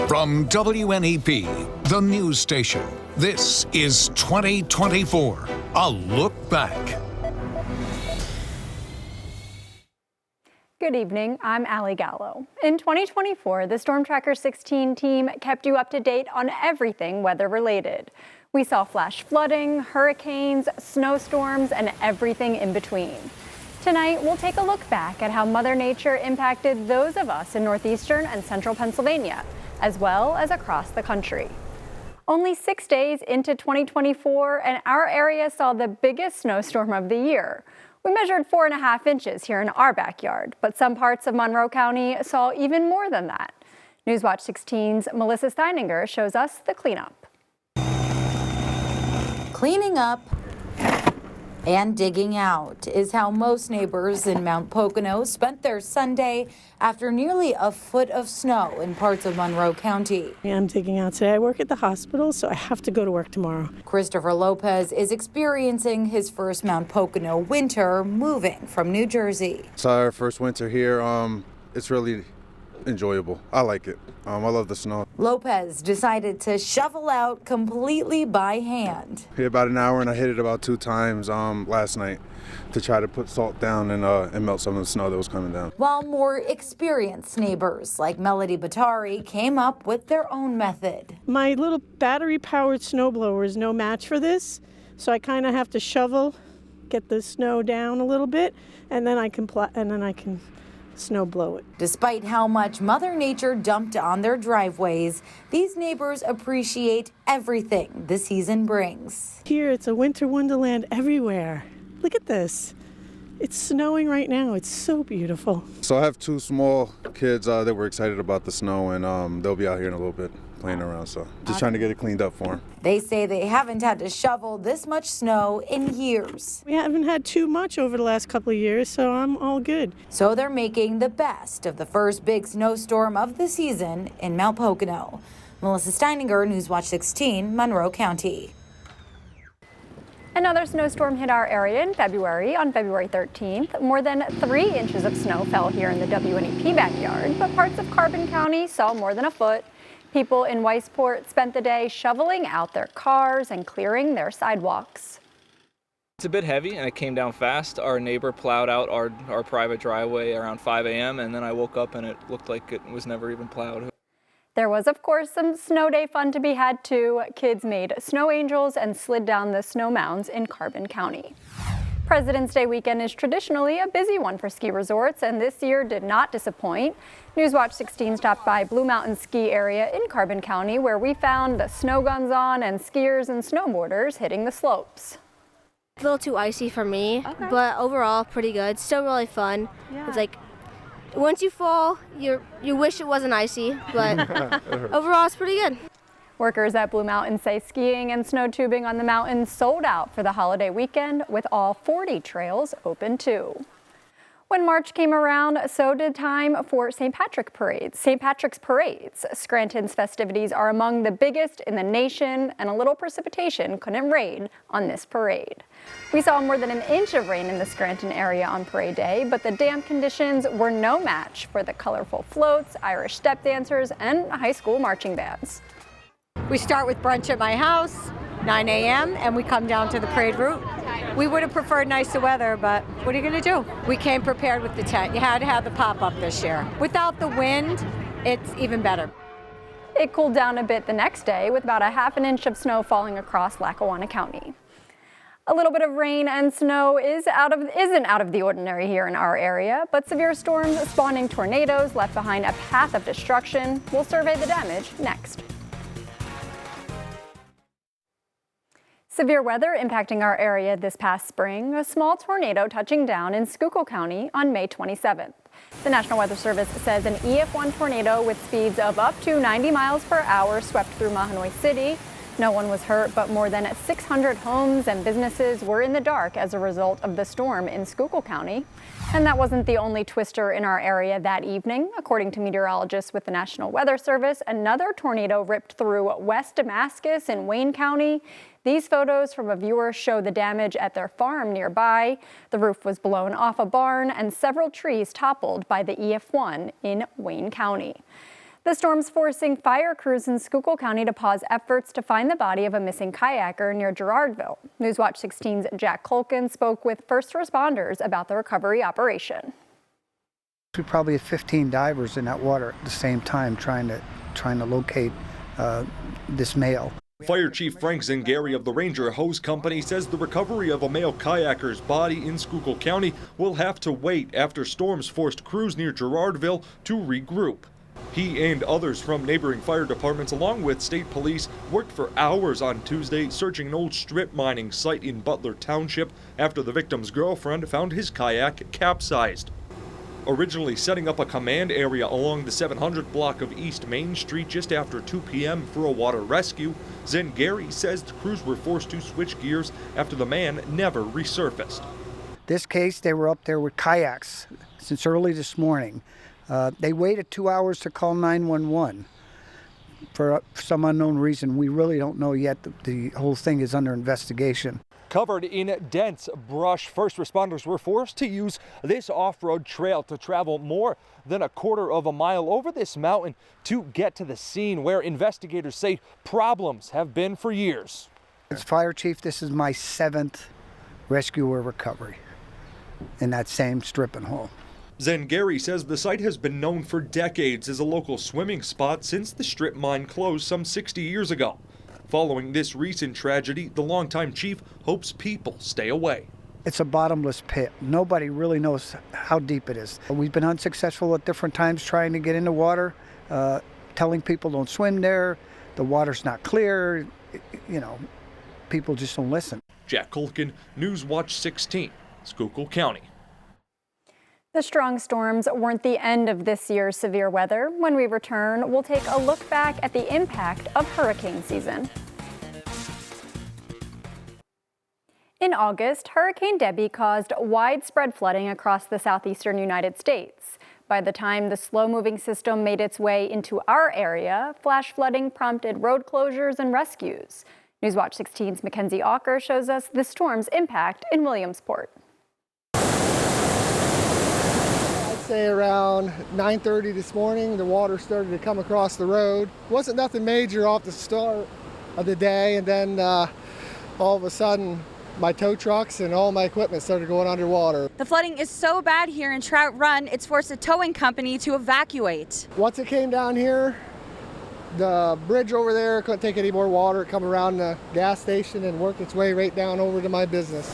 From WNEP, the news station, this is 2024, a look back. Good evening, I'm Allie Gallo. In 2024, the Storm Tracker 16 team kept you up to date on everything weather-related. We saw flash flooding, hurricanes, snowstorms, and everything in between. Tonight, we'll take a look back at how Mother Nature impacted those of us in northeastern and central Pennsylvania, as well as across the country. Only 6 days into 2024, and our area saw the biggest snowstorm of the year. We measured 4.5 inches here in our backyard, but some parts of Monroe County saw even more than that. Newswatch 16's Melissa Steininger shows us the cleanup. Cleaning up and digging out is how most neighbors in Mount Pocono spent their Sunday after nearly a foot of snow in parts of Monroe County. I'm digging out today. I work at the hospital, so I have to go to work tomorrow. Christopher Lopez is experiencing his first Mount Pocono winter moving from New Jersey. It's our first winter here. It's really enjoyable. I like it. I love the snow. Lopez decided to shovel out completely by hand. Here about an hour, and I hit it about 2 times last night to try to put salt down and melt some of the snow that was coming down. While more experienced neighbors like Melody Batari came up with their own method. My little battery-powered snowblower is no match for this, so I kind of have to shovel, get the snow down a little bit, and then I can snow blow it. Despite how much Mother Nature dumped on their driveways, these neighbors appreciate everything the season brings. Here, it's a winter wonderland everywhere. Look at this. It's snowing right now. It's so beautiful. So I have 2 small kids that were excited about the snow, and they'll be out here in a little bit playing around, so just trying to get it cleaned up for them. They say they haven't had to shovel this much snow in years. We haven't had too much over the last couple of years, so I'm all good. So they're making the best of the first big snowstorm of the season in Mount Pocono. Melissa Steininger, Newswatch 16, Monroe County. Another snowstorm hit our area in February, on February 13th. More than 3 inches of snow fell here in the WNEP backyard, but parts of Carbon County saw more than a foot. People in Weisport spent the day shoveling out their cars and clearing their sidewalks. It's a bit heavy and it came down fast. Our neighbor plowed out our private driveway around 5 a.m. and then I woke up and it looked like it was never even plowed. There was, of course, some snow day fun to be had too. Kids made snow angels and slid down the snow mounds in Carbon County. President's Day weekend is traditionally a busy one for ski resorts, and this year did not disappoint. Newswatch 16 stopped by Blue Mountain Ski Area in Carbon County, where we found the snow guns on and skiers and snowboarders hitting the slopes. A little too icy for me, but overall pretty good. Still really fun. Yeah. It's like once you fall, you wish it wasn't icy, but overall it's pretty good. Workers at Blue Mountain say skiing and snow tubing on the mountain sold out for the holiday weekend, with all 40 trails open too. When March came around, so did time for St. Patrick's parades. Scranton's festivities are among the biggest in the nation, and a little precipitation couldn't rain on this parade. We saw more than an inch of rain in the Scranton area on parade day, but the damp conditions were no match for the colorful floats, Irish step dancers, and high school marching bands. We start with brunch at my house, 9 a.m., and we come down to the parade route. We would have preferred nicer weather, but what are you going to do? We came prepared with the tent. You had to have the pop-up this year. Without the wind, it's even better. It cooled down a bit the next day, with about 1/2 inch of snow falling across Lackawanna County. A little bit of rain and snow isn't out of the ordinary here in our area, but severe storms spawning tornadoes left behind a path of destruction. We'll survey the damage next. Severe weather impacting our area this past spring, a small tornado touching down in Schuylkill County on May 27th. The National Weather Service says an EF1 tornado with speeds of up to 90 miles per hour swept through Mahanoy City. No one was hurt, but more than 600 homes and businesses were in the dark as a result of the storm in Schuylkill County. And that wasn't the only twister in our area that evening. According to meteorologists with the National Weather Service, another tornado ripped through West Damascus in Wayne County. These photos from a viewer show the damage at their farm nearby. The roof was blown off a barn and several trees toppled by the EF1 in Wayne County. The storm's forcing fire crews in Schuylkill County to pause efforts to find the body of a missing kayaker near Girardville. Newswatch 16's Jack Culkin spoke with first responders about the recovery operation. We probably had 15 divers in that water at the same time trying to locate this male. Fire Chief Frank Zingari of the Ranger Hose Company says the recovery of a male kayaker's body in Schuylkill County will have to wait after storms forced crews near Girardville to regroup. He and others from neighboring fire departments, along with state police, worked for hours on Tuesday searching an old strip mining site in Butler Township after the victim's girlfriend found his kayak capsized. Originally setting up a command area along the 700 block of East Main Street just after 2 p.m. for a water rescue, Zengari says the crews were forced to switch gears after the man never resurfaced. This case, they were up there with kayaks since early this morning. They waited 2 hours to call 911 for some unknown reason. We really don't know yet. The whole thing is under investigation. Covered in dense brush, first responders were forced to use this off-road trail to travel more than a quarter of a mile over this mountain to get to the scene where investigators say problems have been for years. As fire chief, this is my 7th rescue or recovery in that same strip and hole. Zengari says the site has been known for decades as a local swimming spot since the strip mine closed some 60 years ago. Following this recent tragedy, the longtime chief hopes people stay away. It's a bottomless pit. Nobody really knows how deep it is. We've been unsuccessful at different times trying to get in the water, telling people don't swim there, the water's not clear, you know, people just don't listen. Jack Culkin, Newswatch 16, Schuylkill County. The strong storms weren't the end of this year's severe weather. When we return, we'll take a look back at the impact of hurricane season. In August, Hurricane Debby caused widespread flooding across the southeastern United States. By the time the slow-moving system made its way into our area, flash flooding prompted road closures and rescues. Newswatch 16's Mackenzie Ocker shows us the storm's impact in Williamsport. Say around 9:30 this morning, the water started to come across the road. Wasn't nothing major off the start of the day, and then all of a sudden my tow trucks and all my equipment started going underwater. The flooding is so bad here in Drought Run, it's forced a towing company to evacuate. Once it came down here, the bridge over there couldn't take any more water. It come around the gas station and worked its way right down over to my business.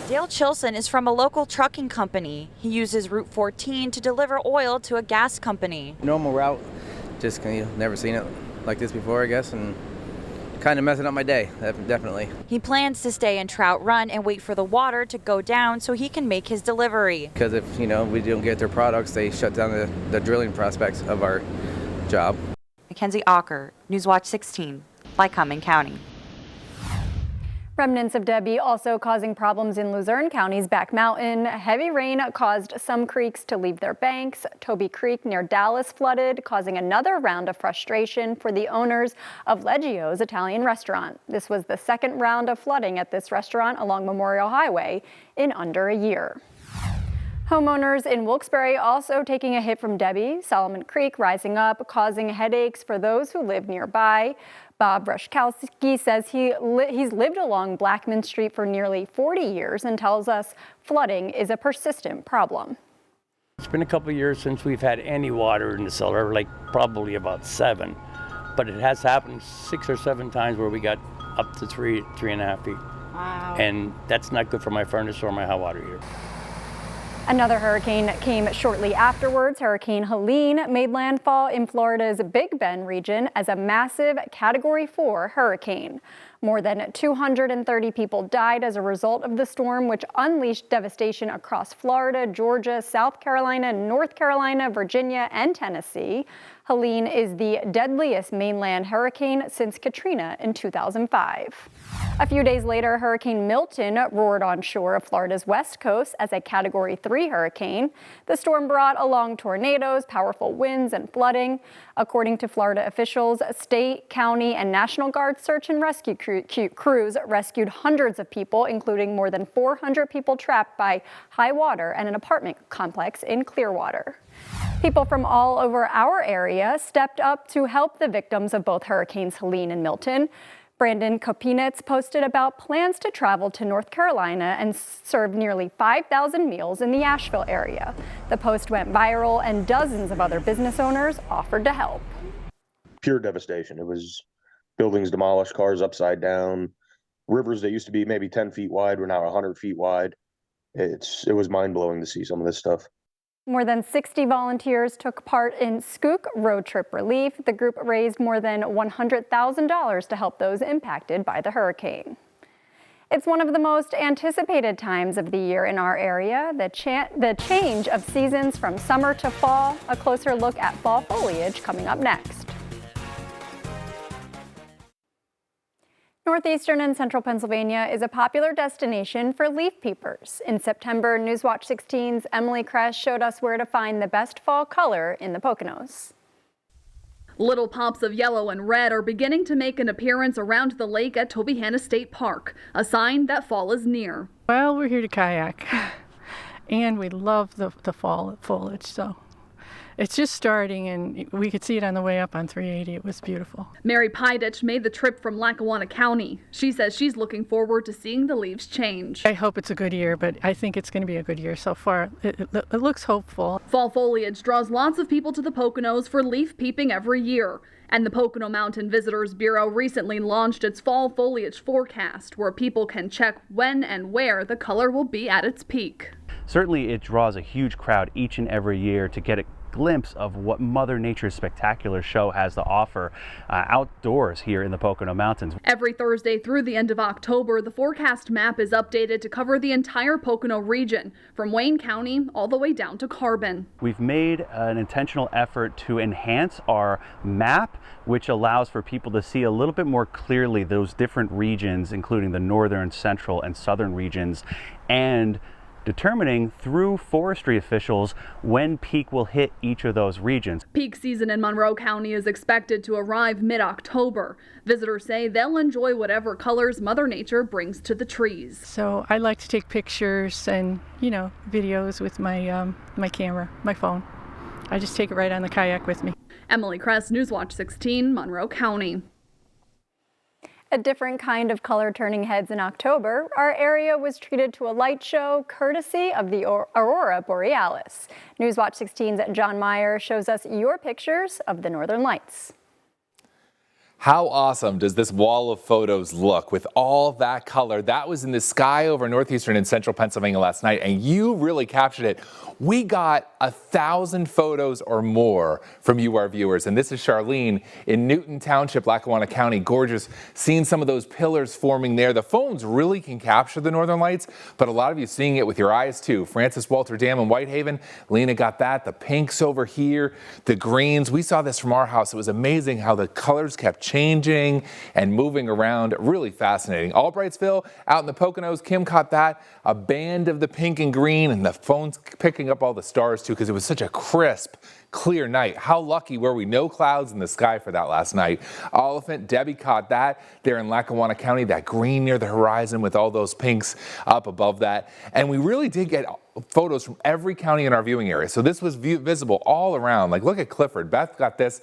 Dale Chilson is from a local trucking company. He uses Route 14 to deliver oil to a gas company. Normal route, just never seen it like this before, I guess, and kind of messing up my day, definitely. He plans to stay in Drought Run and wait for the water to go down so he can make his delivery. Because if, we don't get their products, they shut down the drilling prospects of our job. Mackenzie Ocker, Newswatch 16, Lycoming County. Remnants of Debby also causing problems in Luzerne County's Back Mountain. Heavy rain caused some creeks to leave their banks. Toby Creek near Dallas flooded, causing another round of frustration for the owners of Leggio's Italian restaurant. This was the second round of flooding at this restaurant along Memorial Highway in under a year. Homeowners in Wilkes-Barre also taking a hit from Debby. Solomon Creek rising up, causing headaches for those who live nearby. Bob Rushkowski says he's lived along Blackman Street for nearly 40 years and tells us flooding is a persistent problem. It's been a couple of years since we've had any water in the cellar, like probably about 7. But it has happened 6 or 7 times where we got up to 3.5 feet. Wow. And that's not good for my furnace or my hot water heater. Another hurricane came shortly afterwards. Hurricane Helene made landfall in Florida's Big Bend region as a massive Category 4 hurricane. More than 230 people died as a result of the storm, which unleashed devastation across Florida, Georgia, South Carolina, North Carolina, Virginia, and Tennessee. Helene is the deadliest mainland hurricane since Katrina in 2005. A few days later, Hurricane Milton roared on shore of Florida's west coast as a Category 3 hurricane. The storm brought along tornadoes, powerful winds, and flooding. According to Florida officials, state, county, and National Guard search and rescue crews rescued hundreds of people, including more than 400 people trapped by high water at an apartment complex in Clearwater. People from all over our area stepped up to help the victims of both Hurricanes Helene and Milton. Brandon Kopinitz posted about plans to travel to North Carolina and serve nearly 5,000 meals in the Asheville area. The post went viral and dozens of other business owners offered to help. Pure devastation. It was buildings demolished, cars upside down, rivers that used to be maybe 10 feet wide were now 100 feet wide. It was mind-blowing to see some of this stuff. More than 60 volunteers took part in Skook Road Trip Relief. The group raised more than $100,000 to help those impacted by the hurricane. It's one of the most anticipated times of the year in our area, the change of seasons from summer to fall. A closer look at fall foliage coming up next. Northeastern and central Pennsylvania is a popular destination for leaf peepers. In September, Newswatch 16's Emily Kress showed us where to find the best fall color in the Poconos. Little pops of yellow and red are beginning to make an appearance around the lake at Tobyhanna State Park, a sign that fall is near. Well, we're here to kayak, and we love the fall foliage, so it's just starting, and we could see it on the way up on 380. It was beautiful. Mary Pydich made the trip from Lackawanna County. She says she's looking forward to seeing the leaves change. I hope it's a good year, but I think it's going to be a good year so far. It looks hopeful. Fall foliage draws lots of people to the Poconos for leaf peeping every year. And the Pocono Mountain Visitors Bureau recently launched its fall foliage forecast, where people can check when and where the color will be at its peak. Certainly it draws a huge crowd each and every year to get a glimpse of what Mother Nature's spectacular show has to offer outdoors here in the Pocono Mountains. Every Thursday through the end of October, the forecast map is updated to cover the entire Pocono region, from Wayne County all the way down to Carbon. We've made an intentional effort to enhance our map, which allows for people to see a little bit more clearly those different regions, including the northern, central, and southern regions, and determining through forestry officials when peak will hit each of those regions. Peak season in Monroe County is expected to arrive mid-October. Visitors say they'll enjoy whatever colors Mother Nature brings to the trees. So I like to take pictures and, videos with my my camera, my phone. I just take it right on the kayak with me. Emily Kress, Newswatch 16, Monroe County. A different kind of color turning heads in October, our area was treated to a light show courtesy of the Aurora Borealis. Newswatch 16's John Meyer shows us your pictures of the Northern Lights. How awesome does this wall of photos look with all that color? That was in the sky over northeastern and central Pennsylvania last night, and you really captured it. We got 1,000 photos or more from you, our viewers. And this is Charlene in Newton Township, Lackawanna County. Gorgeous. Seeing some of those pillars forming there. The phones really can capture the Northern Lights, but a lot of you seeing it with your eyes too. Francis Walter Dam in Whitehaven. Lena got that. The pinks over here, the greens. We saw this from our house. It was amazing how the colors kept changing and moving around. Really fascinating. Albrightsville out in the Poconos. Kim caught that. A band of the pink and green, and the phones picking up all the stars too, because it was such a crisp, clear night. How lucky were we? No clouds in the sky for that last night. Oliphant, Debbie caught that there in Lackawanna County, that green near the horizon with all those pinks up above that. And we really did get photos from every county in our viewing area. So this was visible all around. Like, look at Clifford. Beth got this.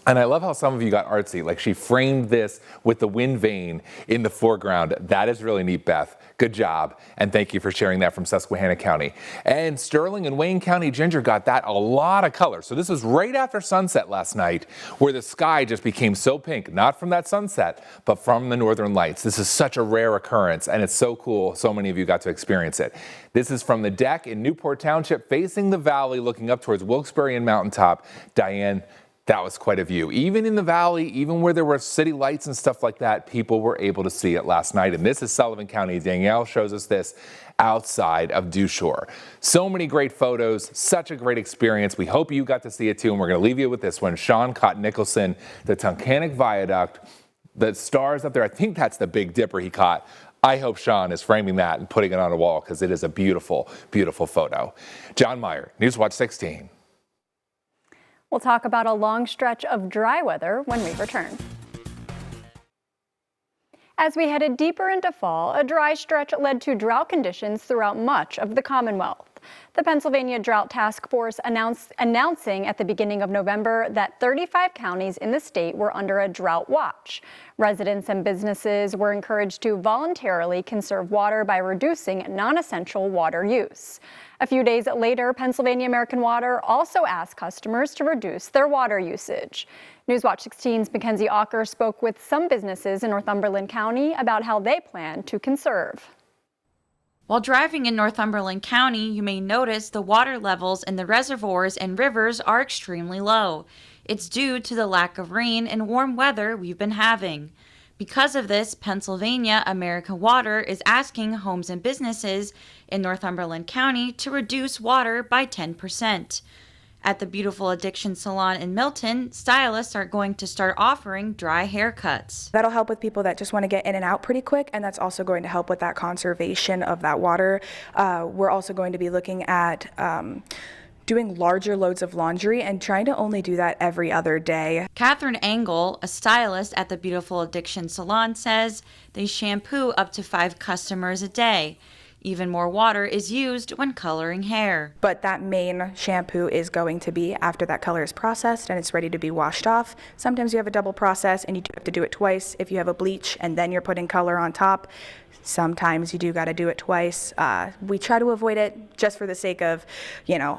And I love how some of you got artsy, like she framed this with the wind vane in the foreground. That is really neat, Beth. Good job. And thank you for sharing that from Susquehanna County. And Sterling and Wayne County Ginger got that a lot of color. So this was right after sunset last night, where the sky just became so pink, not from that sunset, but from the Northern Lights. This is such a rare occurrence, and it's so cool. So many of you got to experience it. This is from the deck in Newport Township, facing the valley, looking up towards Wilkes-Barre and Mountaintop. Diane, that was quite a view. Even in the valley, even where there were city lights and stuff like that, people were able to see it last night. And this is Sullivan County. Danielle shows us this outside of Dewshore. So many great photos, such a great experience. We hope you got to see it too. And we're going to leave you with this one. Sean caught Nicholson, the Tunkhannock Viaduct, the stars up there. I think that's the Big Dipper he caught. I hope Sean is framing that and putting it on a wall, because it is a beautiful, beautiful photo. John Meyer, Newswatch 16. We'll talk about a long stretch of dry weather when we return. As we headed deeper into fall, a dry stretch led to drought conditions throughout much of the Commonwealth. The Pennsylvania Drought Task Force announcing at the beginning of November that 35 counties in the state were under a drought watch. Residents and businesses were encouraged to voluntarily conserve water by reducing non-essential water use. A few days later, Pennsylvania American Water also asked customers to reduce their water usage. Newswatch 16's Mackenzie Ocker spoke with some businesses in Northumberland County about how they plan to conserve. While driving in Northumberland County, you may notice the water levels in the reservoirs and rivers are extremely low. It's due to the lack of rain and warm weather we've been having. Because of this, Pennsylvania American Water is asking homes and businesses in Northumberland County to reduce water by 10%. At the Beautiful Addiction Salon in Milton, stylists are going to start offering dry haircuts. That'll help with people that just want to get in and out pretty quick, and that's also going to help with that conservation of that water. We're also going to be looking at doing larger loads of laundry and trying to only do that every other day. Catherine Engel, a stylist at the Beautiful Addiction Salon, says they shampoo up to 5 customers a day. Even more water is used when coloring hair. But that main shampoo is going to be after that color is processed and it's ready to be washed off. Sometimes you have a double process and you do have to do it twice if you have a bleach and then you're putting color on top. Sometimes you do got to do it twice. We try to avoid it just for the sake of,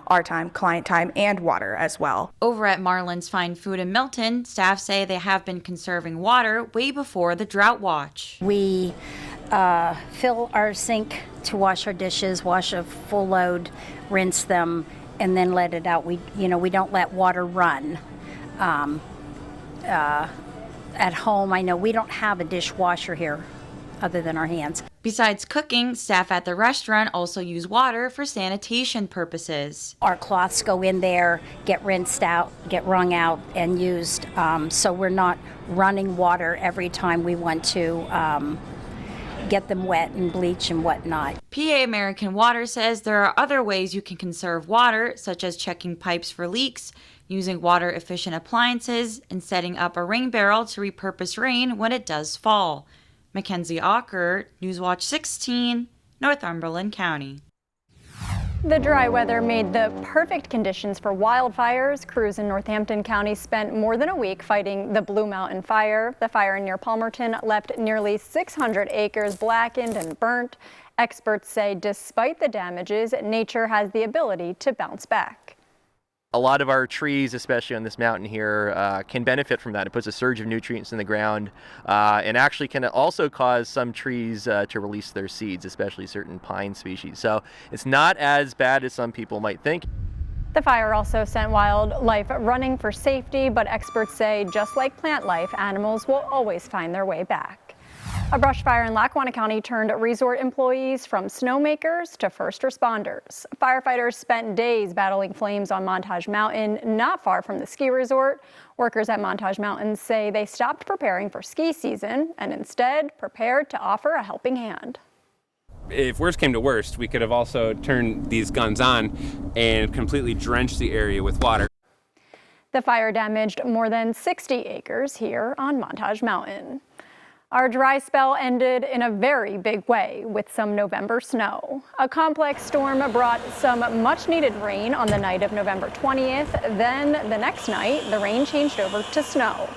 our time, client time, and water as well. Over at Marlin's Fine Food in Milton, staff say they have been conserving water way before the drought watch. We fill our sink to wash our dishes, wash a full load, rinse them, and then let it out. We don't let water run. At home, I know we don't have a dishwasher here other than our hands. Besides cooking, staff at the restaurant also use water for sanitation purposes. Our cloths go in there, get rinsed out, get wrung out, and used, so we're not running water every time we want to get them wet and bleach and whatnot. PA American Water says there are other ways you can conserve water, such as checking pipes for leaks, using water-efficient appliances, and setting up a rain barrel to repurpose rain when it does fall. Mackenzie Ocker, Newswatch 16, Northumberland County. The dry weather made the perfect conditions for wildfires. Crews in Northampton County spent more than a week fighting the Blue Mountain Fire. The fire near Palmerton left nearly 600 acres blackened and burnt. Experts say despite the damages, nature has the ability to bounce back. A lot of our trees, especially on this mountain here, can benefit from that. It puts a surge of nutrients in the ground and actually can also cause some trees to release their seeds, especially certain pine species. So it's not as bad as some people might think. The fire also sent wildlife running for safety, but experts say just like plant life, animals will always find their way back. A brush fire in Lackawanna County turned resort employees from snowmakers to first responders. Firefighters spent days battling flames on Montage Mountain, not far from the ski resort. Workers at Montage Mountain say they stopped preparing for ski season and instead prepared to offer a helping hand. If worst came to worst, we could have also turned these guns on and completely drenched the area with water. The fire damaged more than 60 acres here on Montage Mountain. Our dry spell ended in a very big way with some November snow. A complex storm brought some much-needed rain on the night of November 20th. Then the next night, the rain changed over to snow.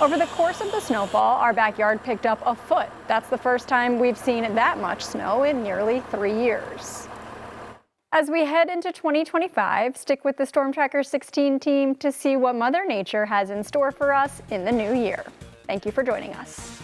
Over the course of the snowfall, our backyard picked up a foot. That's the first time we've seen that much snow in nearly 3 years. As we head into 2025, stick with the Storm Tracker 16 team to see what Mother Nature has in store for us in the new year. Thank you for joining us.